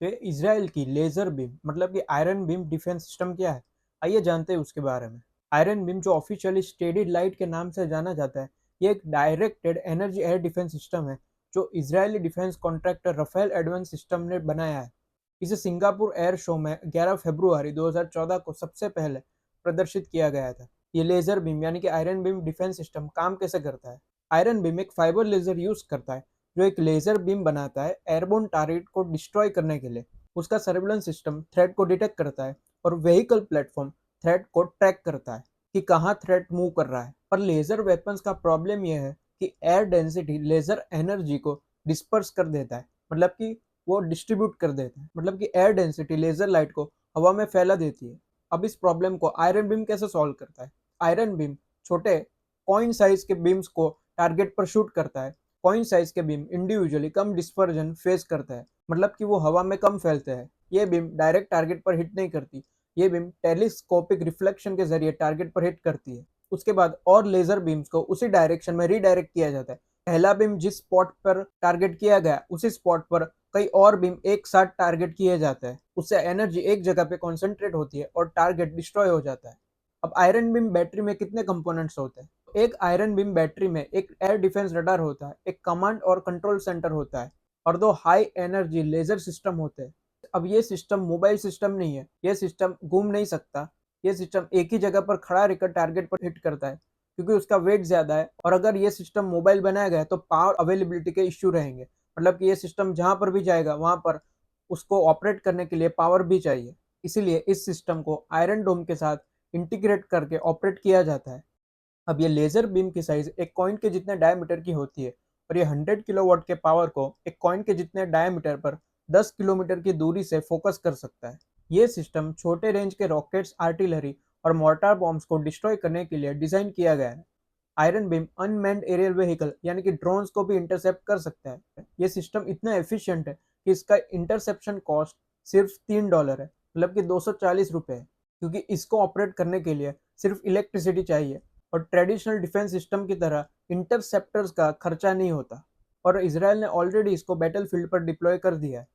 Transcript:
तो इजराइल की laser beam मतलब कि आयरन बीम डिफेंस सिस्टम क्या है? आइए जानते हैं उसके बारे में। आयरन बीम जो ऑफिशियली स्टेडी लाइट के नाम से जाना जाता है, ये एक directed energy air defence system है जो Israeli defence contractor Rafael advance system ने बनाया है। इसे सिंगापुर एयर शो में 11 फरवरी 2014 को सबसे पहले प्रदर्शित किया गया था। ये लेजर बीम यानी कि आयरन बीम डिफेंस सिस्टम काम कैसे करता है? आयरन बीम एक फाइबर लेजर यूज करता है जो एक लेजर बीम बनाता है एयरबोर्न टारगेट को डिस्ट्रॉय करने के लिए। उसका सर्विलेंस सिस्टम थ्रेट को डिटेक्ट करता है और व्हीकल प्लेटफॉर्म थ्रेट को ट्रैक करता है कि कहाँ थ्रेट मूव कर रहा है। पर लेजर वेपन्स का प्रॉब्लम यह है कि एयर डेंसिटी लेजर एनर्जी को डिस्पर्स कर देता है, मतलब कि वो डिस्ट्रीब्यूट कर देता है, मतलब कि एयर डेंसिटी लेजर लाइट को हवा में फैला देती है। अब इस प्रॉब्लम को आयरन बीम कैसे सॉल्व करता है? आयरन बीम छोटे कॉइन साइज के बीम्स को टारगेट पर शूट करता है। कॉइन साइज के बीम इंडिविजुअली कम डिस्पर्जन फेस करता है, मतलब कि वो हवा में कम फैलते हैं। ये बीम डायरेक्ट टारगेट पर हिट नहीं करती, ये बीम टेलीस्कोपिक रिफ्लेक्शन के जरिए टारगेट पर हिट करती है। उसके बाद और लेजर बीम्स को उसी डायरेक्शन में रीडायरेक्ट किया जाता है। पहला बीम जिस स्पॉट पर टारगेट किया गया उसी स्पॉट पर कई और बीम एक साथ टारगेट किए जाते हैं। उससे एनर्जी एक जगह पे कॉन्सेंट्रेट होती है और टारगेट डिस्ट्रॉय हो जाता है। अब आयरन बीम बैटरी में कितने कंपोनेंट्स होते हैं? एक आयरन बीम बैटरी में एक एयर डिफेंस रडार होता है, एक कमांड और कंट्रोल सेंटर होता है और दो हाई एनर्जी लेजर सिस्टम होते हैं। अब ये सिस्टम मोबाइल सिस्टम नहीं है, ये सिस्टम घूम नहीं सकता। ये सिस्टम एक ही जगह पर खड़ा रहकर टारगेट पर हिट करता है क्योंकि उसका वेट ज्यादा है। और अगर ये सिस्टम मोबाइल बनाया गया तो पावर अवेलेबिलिटी के इश्यू रहेंगे, मतलब कि ये सिस्टम जहां पर भी जाएगा वहां पर उसको ऑपरेट करने के लिए पावर भी चाहिए। इसीलिए इस सिस्टम को आयरन डोम के साथ इंटीग्रेट करके ऑपरेट किया जाता है। अब ये लेजर बीम की साइज एक कॉइन के जितने डायमीटर की होती है और ये 100 किलोवाट के पावर को एक कॉइन के जितने डायमीटर पर 10 किलोमीटर की दूरी से फोकस कर सकता है। ये सिस्टम छोटे रेंज के रॉकेट्स, आर्टिलरी और मोर्टार बॉम्ब्स को डिस्ट्रॉय करने के लिए डिजाइन किया गया है। Iron Beam unmanned aerial vehicle यानी कि ड्रोन्स को भी इंटरसेप्ट कर सकता है। ये सिस्टम इतना एफिशिएंट है कि इसका इंटरसेप्शन कॉस्ट सिर्फ $3 है, मतलब कि 240 रुपये है, क्योंकि इसको ऑपरेट करने के लिए सिर्फ इलेक्ट्रिसिटी चाहिए और ट्रेडिशनल डिफेंस सिस्टम की तरह इंटरसेप्टर्स का खर्चा नहीं होता। और इसराइल ने ऑलरेडी इसको बैटलफील्ड पर डिप्लॉय कर दिया है।